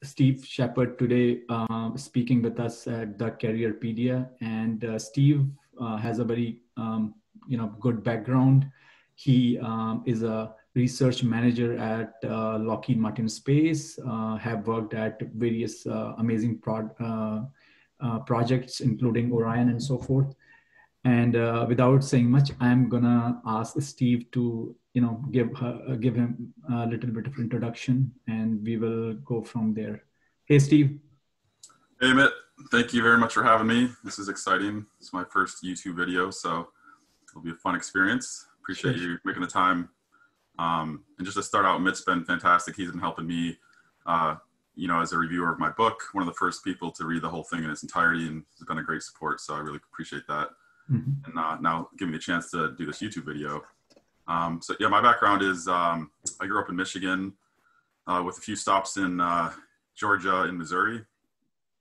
Steve Shepard today speaking with us at the Careerpedia. And Steve has a very good background. He is a research manager at Lockheed Martin Space, have worked at various amazing projects, including Orion and so forth. And without saying much, I'm gonna ask Steve to give him a little bit of introduction, and we will go from there. Hey, Steve. Hey, Amit. Thank you very much for having me. This is exciting. It's my first YouTube video, so it'll be a fun experience. Appreciate you making the time. And just to start out, Mitt's been fantastic. He's been helping me, as a reviewer of my book, one of the first people to read the whole thing in its entirety, and has been a great support. So I really appreciate that. And now giving me a chance to do this YouTube video. So yeah, my background is I grew up in Michigan with a few stops in Georgia and Missouri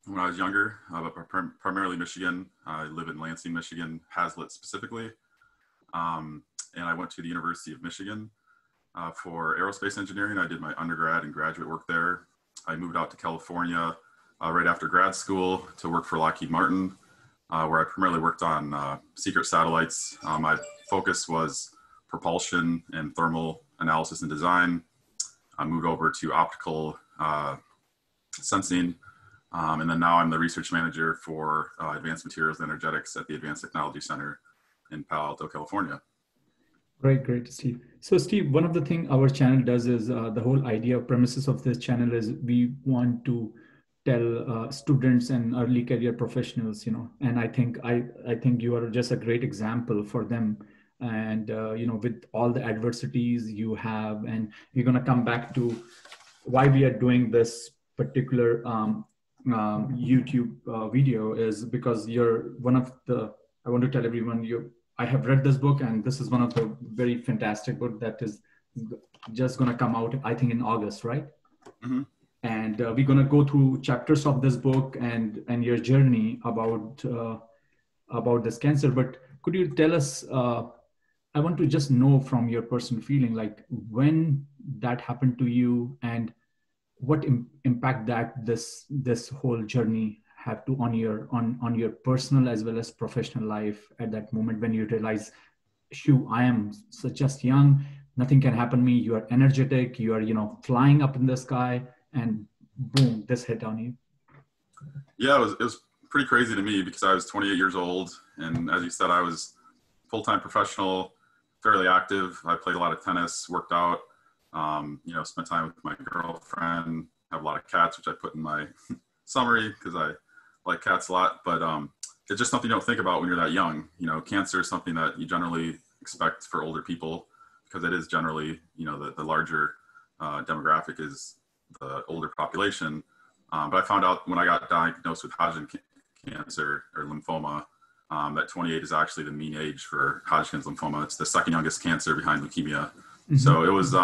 when I was younger, but primarily Michigan. I live in Lansing, Michigan, Hazlitt specifically. And I went to the University of Michigan for aerospace engineering. I did my undergrad and graduate work there. I moved out to California right after grad school to work for Lockheed Martin, where I primarily worked on secret satellites. My focus was propulsion and thermal analysis and design. I moved over to optical sensing, and then now I'm the research manager for advanced materials and energetics at the Advanced Technology Center in Palo Alto, California. Great, Steve. So Steve, one of the things our channel does is the whole idea, premises of this channel is we want to tell students and early career professionals, and I think you are just a great example for them. And, with all the adversities you have, and we're going to come back to why we are doing this particular YouTube video is because you're one of the, I want to tell everyone, I have read this book, and this is one of the very fantastic book that is just going to come out, I think in August, right? Mm-hmm. And we're going to go through chapters of this book and your journey about this cancer. But could you tell us, I want to just know from your personal feeling, like when that happened to you and what impact that this whole journey have to on your personal as well as professional life at that moment when you realize, shoot, I am just young, nothing can happen to me. You are energetic, you are, flying up in the sky, and boom, this hit on you. Yeah, it was pretty crazy to me because I was 28 years old. And as you said, I was full-time professional, fairly active. I played a lot of tennis, worked out, spent time with my girlfriend, have a lot of cats, which I put in my summary because I like cats a lot. But it's just something you don't think about when you're that young. Cancer is something that you generally expect for older people because it is generally, the larger demographic is the older population. But I found out when I got diagnosed with Hodgkin cancer or lymphoma, that 28 is actually the mean age for Hodgkin's lymphoma. It's the second youngest cancer behind leukemia. Mm-hmm. So it was,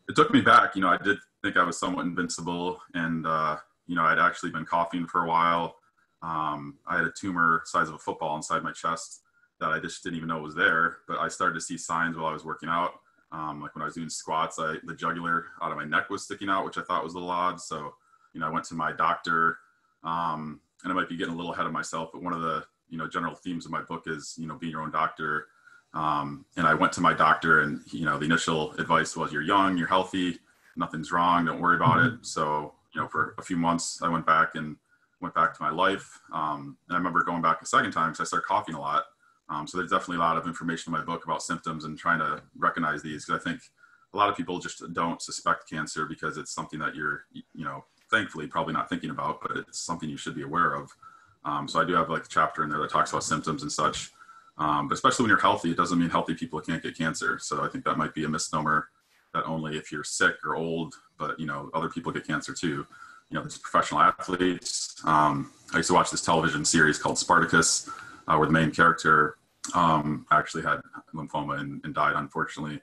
it took me back. I did think I was somewhat invincible, and, I'd actually been coughing for a while. I had a tumor size of a football inside my chest that I just didn't even know was there, but I started to see signs while I was working out. Like when I was doing squats, the jugular out of my neck was sticking out, which I thought was a little odd. So, I went to my doctor, and I might be getting a little ahead of myself, but one of the, general themes of my book is, being your own doctor. And I went to my doctor, and, the initial advice was, you're young, you're healthy, nothing's wrong, don't worry about it. So, for a few months, I went back to my life. And I remember going back a second time because I started coughing a lot. So there's definitely a lot of information in my book about symptoms and trying to recognize these, because I think a lot of people just don't suspect cancer because it's something that you're, thankfully probably not thinking about, but it's something you should be aware of. So I do have like a chapter in there that talks about symptoms and such. But especially when you're healthy, it doesn't mean healthy people can't get cancer. So I think that might be a misnomer that only if you're sick or old, but other people get cancer too. There's professional athletes. I used to watch this television series called Spartacus, where the main character actually had lymphoma and died, unfortunately.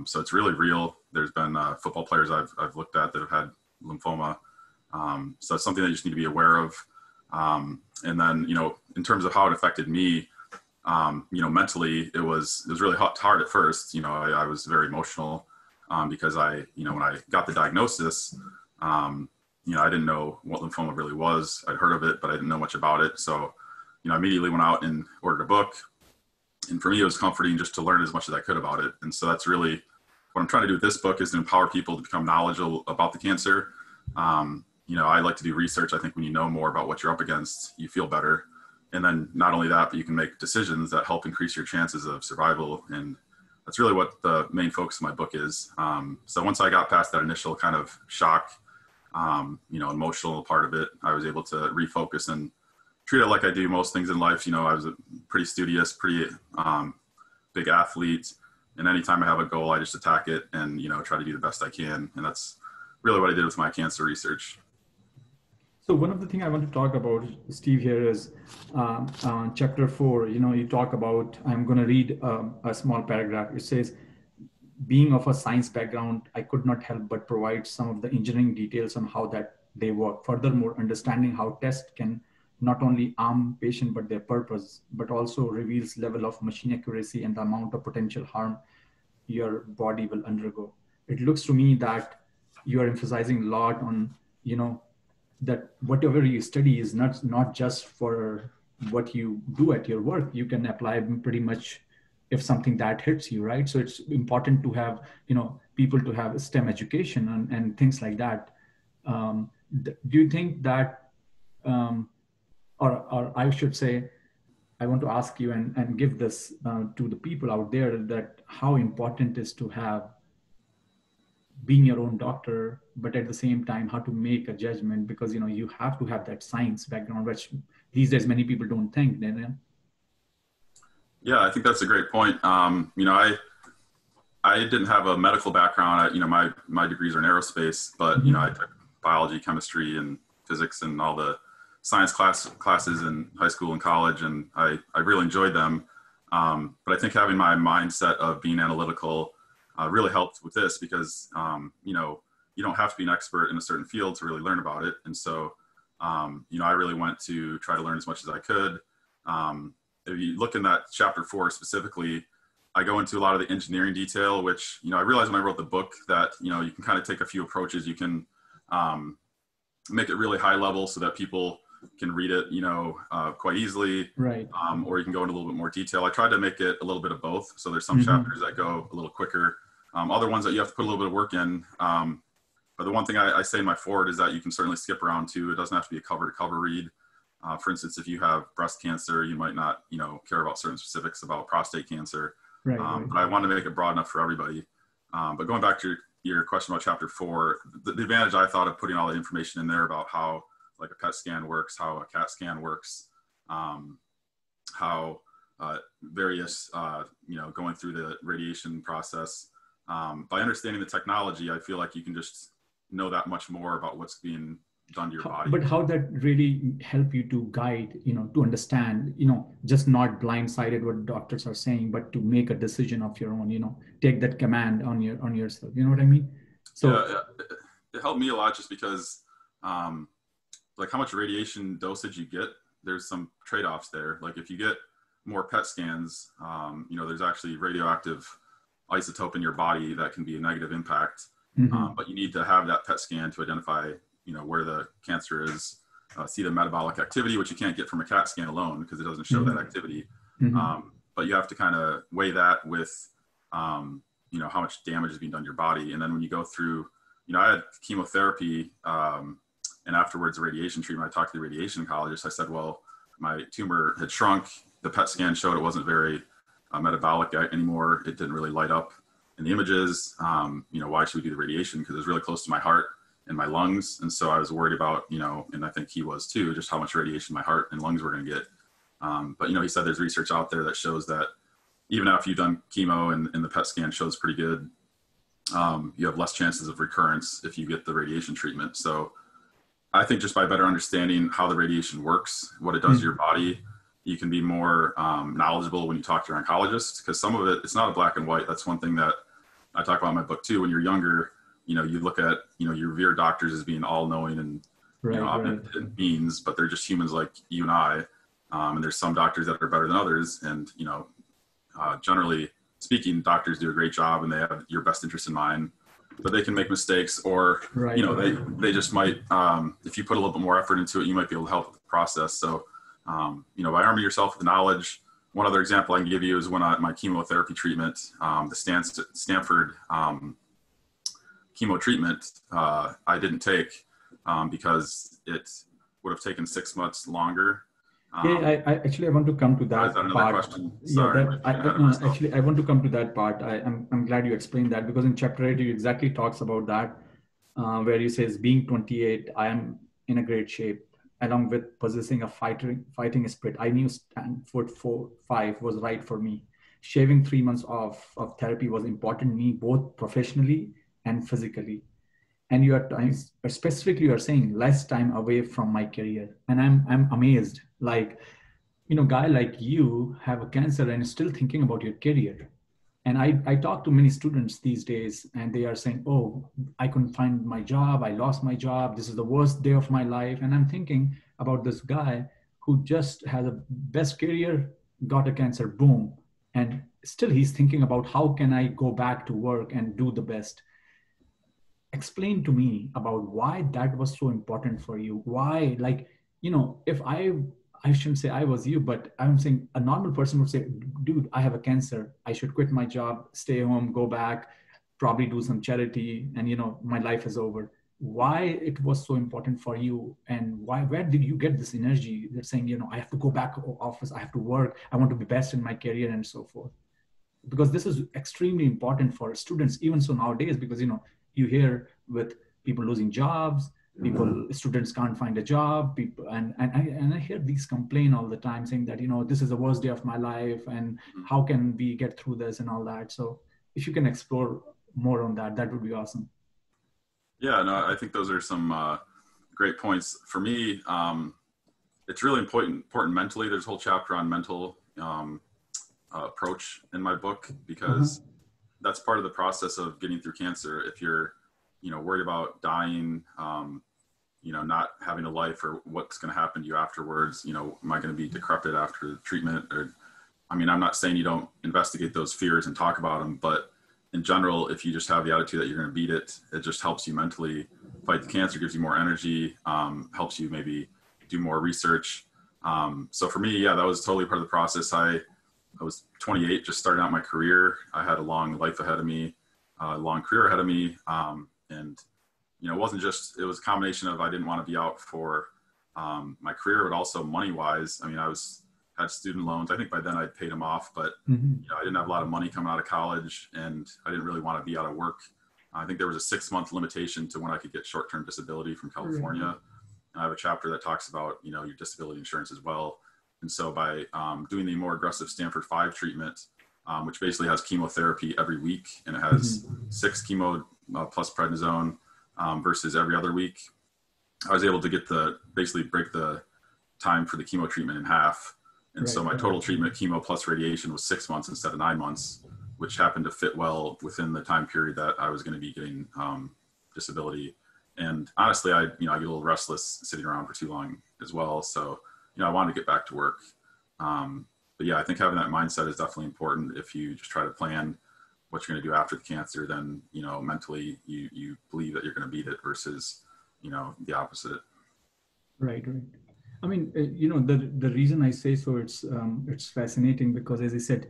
So it's really real. There's been football players I've looked at that have had lymphoma. So it's something that you just need to be aware of. And then, in terms of how it affected me, mentally, it was really hard at first. I was very emotional because when I got the diagnosis, I didn't know what lymphoma really was. I'd heard of it, but I didn't know much about it. So, I immediately went out and ordered a book. And for me, it was comforting just to learn as much as I could about it. And so that's really what I'm trying to do with this book, is to empower people to become knowledgeable about the cancer. I like to do research. I think when you know more about what you're up against, you feel better. And then not only that, but you can make decisions that help increase your chances of survival. And that's really what the main focus of my book is. So once I got past that initial kind of shock, emotional part of it, I was able to refocus and treat it like I do most things in life. I was a pretty studious, pretty big athlete. And anytime I have a goal, I just attack it and, try to do the best I can. And that's really what I did with my cancer research. So one of the things I want to talk about, Steve, here is chapter 4. You talk about, I'm going to read a small paragraph. It says, being of a science background, I could not help but provide some of the engineering details on how that they work. Furthermore, understanding how tests can not only arm patient but their purpose, but also reveals level of machine accuracy and the amount of potential harm your body will undergo. It looks to me that you are emphasizing a lot on, that whatever you study is not just for what you do at your work. You can apply pretty much if something that hits you, right? So it's important to have, people to have STEM education and things like that. Do you think that, or I should say, I want to ask you and give this to the people out there, that how important is to have being your own doctor, but at the same time, how to make a judgment, because, you have to have that science background, which these days many people don't think. Yeah, I think that's a great point. I didn't have a medical background. My degrees are in aerospace, but, I took biology, chemistry, and physics and all the science classes in high school and college, and I really enjoyed them. But I think having my mindset of being analytical really helped with this, because, you don't have to be an expert in a certain field to really learn about it. And so, I really went to try to learn as much as I could. If you look in that chapter 4 specifically, I go into a lot of the engineering detail, which, I realized when I wrote the book that, you can kind of take a few approaches. You can make it really high level so that people can read it, quite easily. Right. Or you can go into a little bit more detail. I tried to make it a little bit of both. So there's some chapters that go a little quicker, other ones that you have to put a little bit of work in. But the one thing I say in my forward is that you can certainly skip around too. It doesn't have to be a cover to cover read. For instance, if you have breast cancer, you might not, care about certain specifics about prostate cancer. Right, But I want to make it broad enough for everybody. But going back to your question about chapter 4, the advantage I thought of putting all the information in there about how like a PET scan works, how a CAT scan works, how various, going through the radiation process. By understanding the technology, I feel like you can just know that much more about what's being done to your body. But how that really help you to guide, to understand, just not blindsided what doctors are saying, but to make a decision of your own, take that command on yourself. You know what I mean? So yeah, it helped me a lot, just because like how much radiation dosage you get, there's some trade-offs there. Like if you get more PET scans, there's actually radioactive isotope in your body that can be a negative impact. But you need to have that PET scan to identify, where the cancer is, see the metabolic activity, which you can't get from a CAT scan alone because it doesn't show that activity. But you have to kind of weigh that with, how much damage is being done to your body. And then when you go through, I had chemotherapy, and afterwards radiation treatment, I talked to the radiation oncologist. I said, well, my tumor had shrunk. The PET scan showed it wasn't very metabolic anymore. It didn't really light up in the images. Why should we do the radiation? Because it was really close to my heart and my lungs. And so I was worried about, and I think he was too, just how much radiation my heart and lungs were going to get. But, he said there's research out there that shows that even after you've done chemo and the PET scan shows pretty good, you have less chances of recurrence if you get the radiation treatment. So I think just by better understanding how the radiation works, what it does to your body, you can be more knowledgeable when you talk to your oncologist, because some of it's not a black and white. That's one thing that I talk about in my book too. When you're younger, you look at, you revere doctors as being all knowing and, omnipotent beings, but they're just humans like you and I. And there's some doctors that are better than others. And, generally speaking, doctors do a great job and they have your best interest in mind. but they can make mistakes, or Right. they just might, if you put a little bit more effort into it, you might be able to help with the process. So by arming yourself with knowledge. One other example I can give you is when my chemotherapy treatment, the Stanford chemo treatment, I didn't take because it would have taken 6 months longer. I want to come to that is that another part. question? Yeah, Sorry, no, actually, I want to come to that part. I'm glad you explained that, because in chapter 8, you exactly talks about that, where you says, being 28, I am in a great shape, along with possessing a fighting spirit. I knew Stanford 5 was right for me. Shaving 3 months off of therapy was important to me, both professionally and physically. And you are specifically, you are saying less time away from my career, and I'm amazed. Like, guy like you have a cancer and still thinking about your career. And I talk to many students these days, and they are saying, oh, I couldn't find my job, I lost my job, this is the worst day of my life. And I'm thinking about this guy who just has a best career, got a cancer, boom, and still he's thinking about how can I go back to work and do the best. Explain to me about why that was so important for you. Why, like, if I shouldn't say I was you, but I'm saying a normal person would say, dude, I have a cancer, I should quit my job, stay home, go back, probably do some charity, and my life is over. Why it was so important for you, and where did you get this energy that saying, I have to go back to office, I have to work, I want to be best in my career, and so forth? Because this is extremely important for students, even so nowadays, because you hear with people losing jobs, students can't find a job, people, and I hear these complain all the time, saying that this is the worst day of my life, and how can we get through this and all that. So if you can explore more on that, that would be awesome. Yeah, no, I think those are some great points. For me, it's really important mentally. There's a whole chapter on mental approach in my book, because that's part of the process of getting through cancer. If you're worried about dying, not having a life, or what's going to happen to you afterwards, am I going to be decrepit after the treatment? Or, I'm not saying you don't investigate those fears and talk about them, but in general, if you just have the attitude that you're going to beat it, it just helps you mentally fight the cancer, gives you more energy, helps you maybe do more research. So for me, yeah, that was totally part of the process. I was 28, just starting out my career. I had a long life ahead of me, a long career ahead of me. And, it wasn't just, it was a combination of, I didn't want to be out for my career, but also money wise. I had student loans. I think by then I'd paid them off, but I didn't have a lot of money coming out of college, and I didn't really want to be out of work. I think there was a 6-month limitation to when I could get short-term disability from California. And I have a chapter that talks about, your disability insurance as well. And so by doing the more aggressive Stanford 5 treatment, which basically has chemotherapy every week, and it has 6 chemo plus prednisone versus every other week, I was able to basically break the time for the chemo treatment in half. And so my total treatment, chemo plus radiation, was 6 months instead of 9 months, which happened to fit well within the time period that I was going to be getting disability. And honestly, I get a little restless sitting around for too long as well. So, I wanted to get back to work. But yeah, I think having that mindset is definitely important. If you just try to plan what you're going to do after the cancer, then, mentally you believe that you're going to beat it versus, the opposite. Right. I mean, the reason I say so, it's fascinating because, as I said,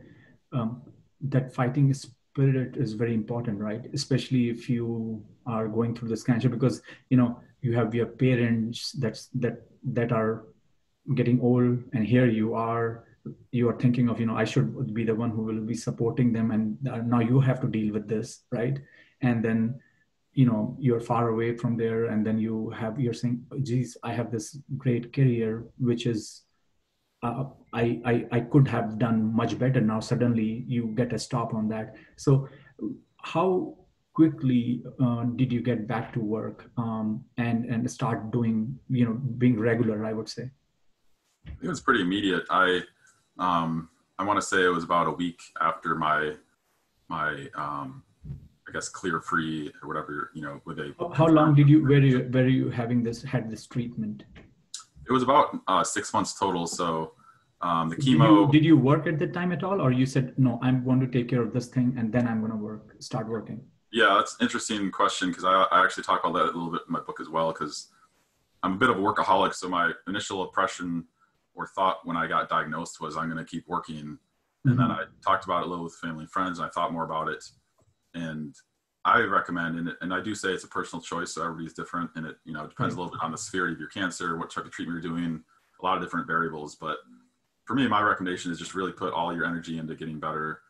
that fighting spirit is very important, right? Especially if you are going through this cancer, because you have your parents that are getting old, and here you are thinking of, I should be the one who will be supporting them, and now you have to deal with this, right? And then you're far away from there, and then you're saying, geez, I have this great career, which is I could have done much better. Now suddenly you get a stop on that. So how quickly did you get back to work and start doing, being regular, I would say? It was pretty immediate. I want to say it was about a week after my I guess clear free or whatever, with a. How long were you had this treatment? It was about 6 months total. So the chemo. Did you work at the time at all, or you said, no, I'm going to take care of this thing and then I'm going to start working? Yeah, that's an interesting question because I actually talk about that a little bit in my book as well because I'm a bit of a workaholic. So my initial impression or thought when I got diagnosed was I'm going to keep working. And then Mm-hmm. I talked about it a little with family and friends and I thought more about it. And I recommend, and I do say it's a personal choice. So everybody's different and it, depends Right. a little bit on the severity of your cancer, what type of treatment you're doing, a lot of different variables. But for me, my recommendation is just really put all your energy into getting better.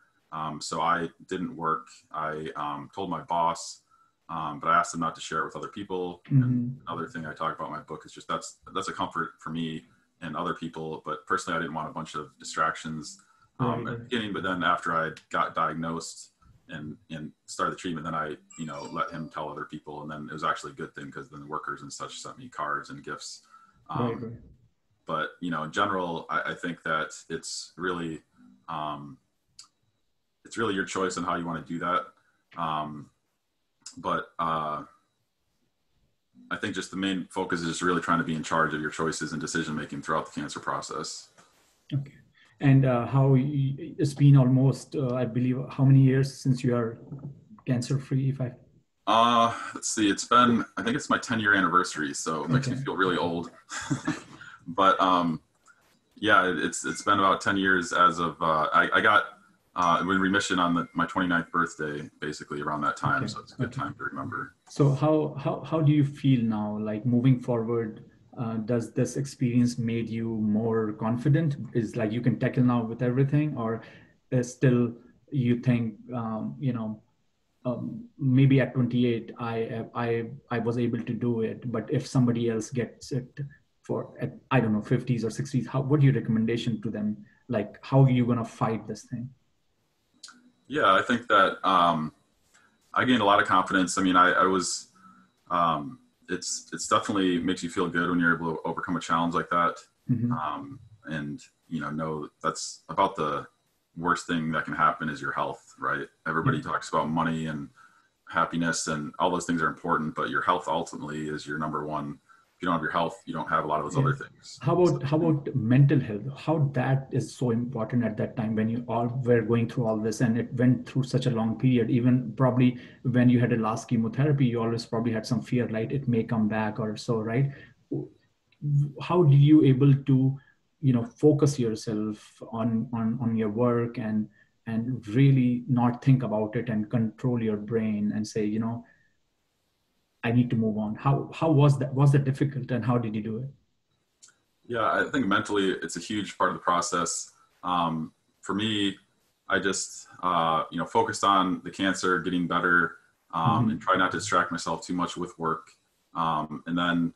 So I didn't work. I told my boss, but I asked him not to share it with other people. And Mm-hmm. another thing I talk about in my book is just that's a comfort for me and other people. But personally, I didn't want a bunch of distractions Right. at the Right. beginning. But then after I got diagnosed and started the treatment, then I let him tell other people, and then it was actually a good thing because then the workers and such sent me cards and gifts. Right. Um, Right. but in general, I think that um, it's really your choice on how you want to do that. Um, but I think just the main focus is really trying to be in charge of your choices and decision making throughout the cancer process. Okay. And it's been almost, I believe, how many years since you are cancer free? If I Let's see. I think it's my 10-year anniversary, so it makes me Okay. feel really old. But yeah, it's been about 10 years as of I got in remission on my 29th birthday, basically around that time. Okay. So it's a good Okay. time to remember. So how do you feel now? Like moving forward, does this experience made you more confident? Is like you can tackle now with everything, or still you think maybe at 28 I was able to do it, but if somebody else gets it for at, I don't know, 50s or 60s, what your recommendation to them? Like how are you gonna fight this thing? Yeah, I think that I gained a lot of confidence. I mean, I was it's definitely makes you feel good when you're able to overcome a challenge like that. Mm-hmm. And know that's about the worst thing that can happen is your health, right? Yeah. Everybody talks about money and happiness and all those things are important, but your health ultimately is your number one. If you don't have your health, you don't have a lot of those Yeah. other things. How So, about mental health? How that is so important at that time when you all were going through all this and it went through such a long period. Even probably when you had a last chemotherapy, you always probably had some fear, like it may come back or so, right? How did you able to, focus yourself on your work and really not think about it and control your brain and say, I need to move on. How was that? Was that difficult and how did you do it? yeah, I think mentally it's a huge part of the process. For me, I just focused on the cancer, getting better, and Mhm. try not to distract myself too much with work. And then,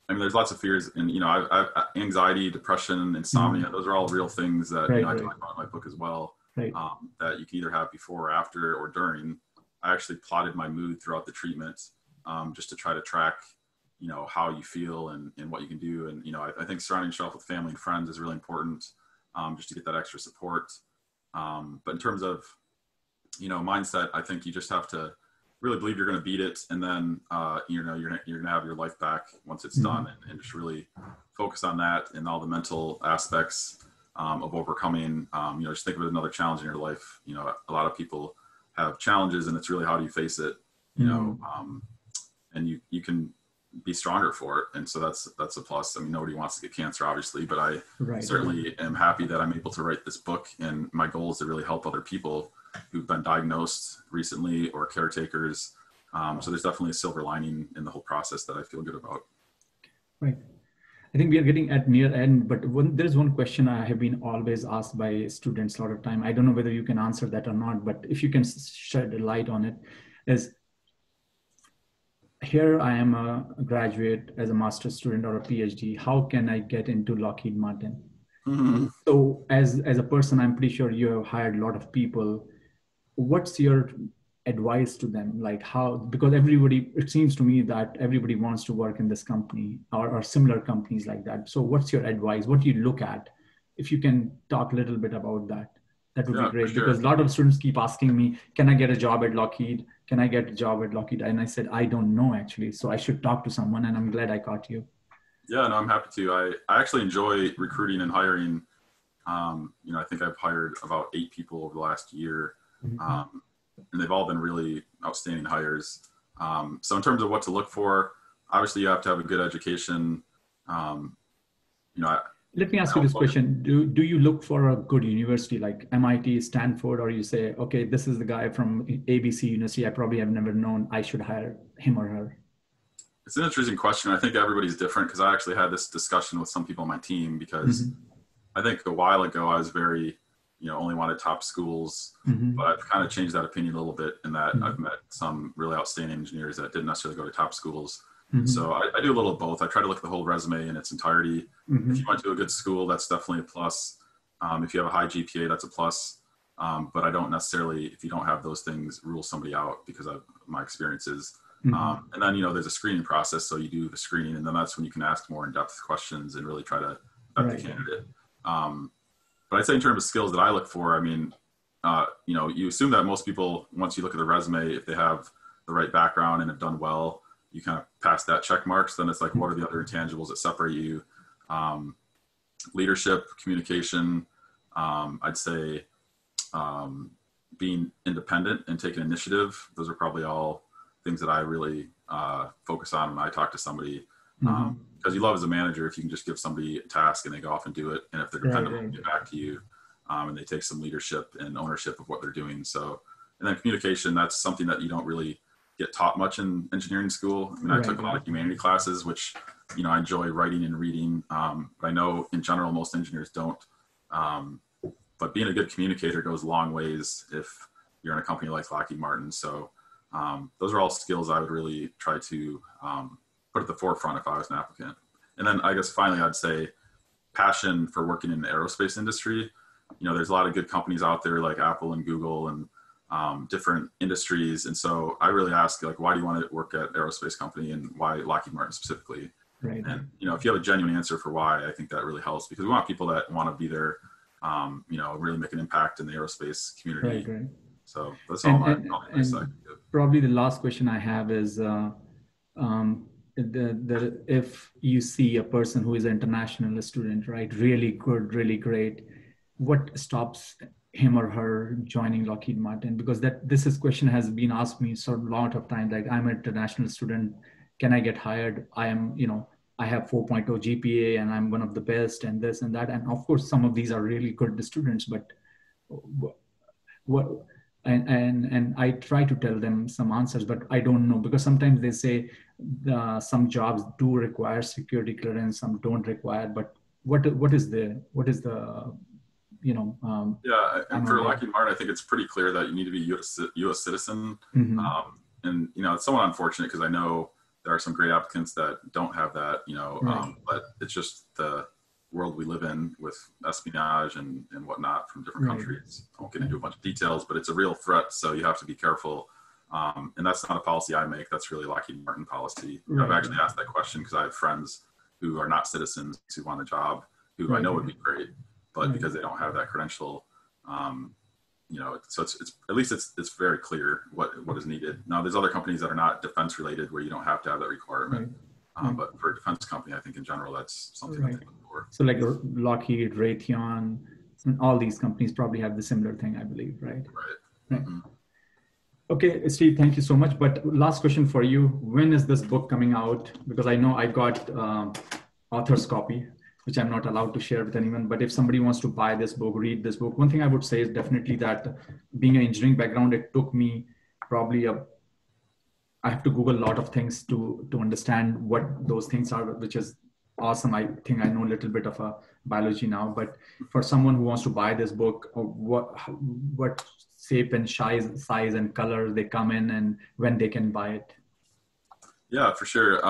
I mean, there's lots of fears, and I've anxiety, depression, insomnia. Mhm. Those are all real things that Right, I right, talk about in my book as well. right. That you can either have before or after or during. I actually plotted my mood throughout the treatment, just to try to track how you feel and what you can do. And I think surrounding yourself with family and friends is really important, just to get that extra support. But in terms of mindset, I think you just have to really believe you're going to beat it, and then you're going to have your life back once it's done, Mhm. and just really focus on that and all the mental aspects of overcoming. Just think of it another challenge in your life. A lot of people have challenges, and it's really how do you face it. Mhm. And you can be stronger for it, and so that's a plus. I mean, nobody wants to get cancer, obviously, but I Right, right. certainly am happy that I'm able to write this book, and my goal is to really help other people who've been diagnosed recently or caretakers. So there's definitely a silver lining in the whole process that I feel good about. Right. I think we are getting at near end, but there's one question I have been always asked by students a lot of time. I don't know whether you can answer that or not, but if you can shed a light on it, is here I am a graduate as a master's student or a PhD. How can I get into Lockheed Martin? Mhm. So as a person, I'm pretty sure you have hired a lot of people. What's your advice to them? Like how, because everybody, it seems to me that everybody wants to work in this company or similar companies like that. So what's your advice? What do you look at? If you can talk a little bit about that, that would be Yeah, for great, because sure. a lot of students keep asking me, can I get a job at Lockheed? Can I get a job at Lockheed? And I said, I don't know actually. So I should talk to someone, and I'm glad I caught you. Yeah, no, I'm happy to. I actually enjoy recruiting and hiring. I think I've hired about 8 people over the last year. Mhm. Um, and they've all been really outstanding hires. So in terms of what to look for, obviously you have to have a good education. You know, Let me ask you this question. Do you look for a good university like MIT, Stanford, or you say, okay, this is the guy from ABC University, I probably have never known, I should hire him or her? It's an interesting question. I think everybody's different, because I actually had this discussion with some people on my team, because I think a while ago I was very, only wanted top schools, but I've kind of changed that opinion a little bit in that I've met some really outstanding engineers that didn't necessarily go to top schools. So I do a little of both. I try to look at the whole resume in its entirety. If you went to a good school, that's definitely a plus. If you have a high GPA, that's a plus. But I don't necessarily, if you don't have those things, rule somebody out because of my experiences. And then, there's a screening process. So you do the screening, and then that's when you can ask more in-depth questions and really try to vet the candidate. But I'd say in terms of skills that I look for, I mean, you assume that most people, once you look at the resume, if they have the right background and have done well, you kind of pass that check marks. Then it's like, what are the other intangibles that separate you? Leadership, communication, I'd say being independent and taking initiative. Those are probably all things that I really focus on when I talk to somebody. Because you love as a manager if you can just give somebody a task and they go off and do it. And if they're dependable, get back to you, and they take some leadership and ownership of what they're doing. So, and then communication, that's something that you don't really get taught much in engineering school. I mean, I took a lot of humanity classes, which, I enjoy writing and reading. But I know in general, most engineers don't. But being a good communicator goes a long ways if you're in a company like Lockheed Martin. So those are all skills I would really try to put at the forefront if I was an applicant. And then I guess finally, I'd say passion for working in the aerospace industry. There's a lot of good companies out there like Apple and Google and different industries. And so I really ask, like, why do you want to work at an aerospace company, and why Lockheed Martin specifically? And, if you have a genuine answer for why, I think that really helps, because we want people that want to be there, really make an impact in the aerospace community. So that's all my side. Probably the last question I have is, if you see a person who is an international student, right, really good, really great, what stops him or her joining Lockheed Martin? Because this question has been asked me so a lot of times, like, I'm an international student, can I get hired? I am, I have 4.0 GPA and I'm one of the best, and this and that. And of course, some of these are really good students, but what, and I try to tell them some answers, but I don't know, because sometimes they say some jobs do require security clearance, some don't require, but what is the and for Lockheed Martin, I think it's pretty clear that you need to be U.S. citizen. And, it's somewhat unfortunate, because I know there are some great applicants that don't have that, but it's just the world we live in with espionage and whatnot from different countries. I won't get into a bunch of details, but it's a real threat. So you have to be careful. And that's not a policy I make. That's really Lockheed Martin policy. I've actually asked that question because I have friends who are not citizens who want a job, who I know would be great, but because they don't have that credential, so it's at least it's very clear what is needed. Now, there's other companies that are not defense related where you don't have to have that requirement. But for a defense company, I think in general, that's something that they look for. So like Lockheed, Raytheon, all these companies probably have the similar thing, I believe, right? Okay, Steve, thank you so much. But last question for you. When is this book coming out? Because I know I got author's copy, which I'm not allowed to share with anyone. But if somebody wants to buy this book, read this book, one thing I would say is definitely that being an engineering background, it took me probably I have to Google a lot of things to understand what those things are, which is awesome. I think I know a little bit of biology now, but for someone who wants to buy this book, what shape and size and color they come in, and when they can buy it? Yeah, for sure.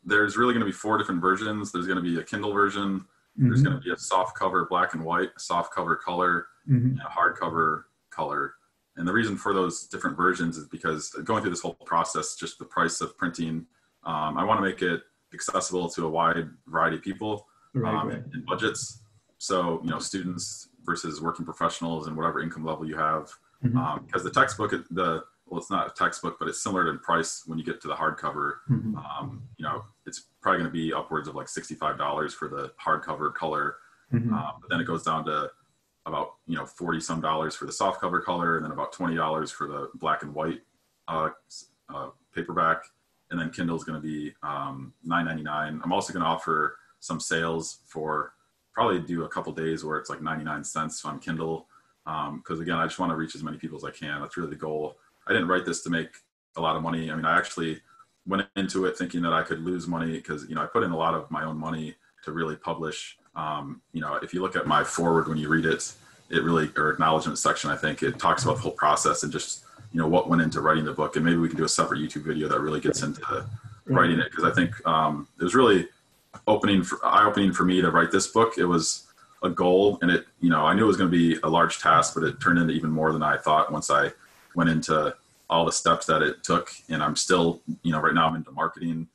There's really going to be 4 different versions. There's going to be a Kindle version. There's going to be a soft cover black and white, a soft cover color, and a hard cover color. And the reason for those different versions is because going through this whole process, just the price of printing, I want to make it accessible to a wide variety of people in budgets. So, students versus working professionals and whatever income level you have. Because the textbook, well, it's not a textbook, but it's similar in price when you get to the hardcover. It's probably going to be upwards of like $65 for the hardcover color. But then it goes down to about, 40 some dollars for the soft cover color, and then about $20 for the black and white paperback. And then Kindle is going to be $9.99. I'm also going to offer some sales for probably do a couple days where it's like 99 cents on Kindle. Because again, I just want to reach as many people as I can. That's really the goal. I didn't write this to make a lot of money. I mean, I actually went into it thinking that I could lose money because, I put in a lot of my own money to really publish. If you look at my forward, when you read it, or acknowledgement section, I think it talks about the whole process and just, what went into writing the book. And maybe we can do a separate YouTube video that really gets into writing it. Because I think it was really eye-opening for me to write this book. It was a goal, and it, I knew it was going to be a large task, but it turned into even more than I thought once I went into all the steps that it took. And I'm still, right now I'm into marketing.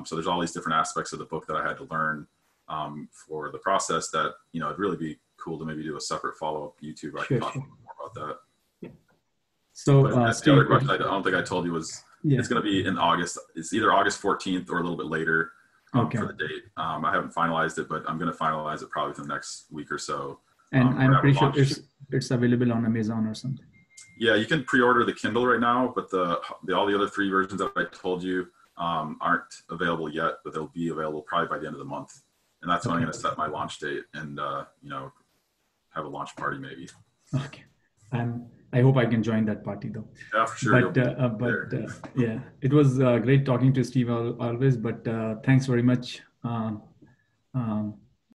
So there's all these different aspects of the book that I had to learn for the process that, it'd really be cool to maybe do a separate follow-up YouTube. I can talk more about that. So the other question I don't think I told you was it's going to be in August. It's either August 14th or a little bit later for the date. I haven't finalized it, but I'm going to finalize it probably within the next week or so. And I'm pretty sure it's available on Amazon or something. Yeah, you can pre-order the Kindle right now, but all the other 3 versions that I told you aren't available yet, but they'll be available probably by the end of the month. And that's when I'm going to set my launch date and, have a launch party maybe. Okay. I hope I can join that party though. Yeah, for sure. Yeah, it was great talking to Steve always, but thanks very much.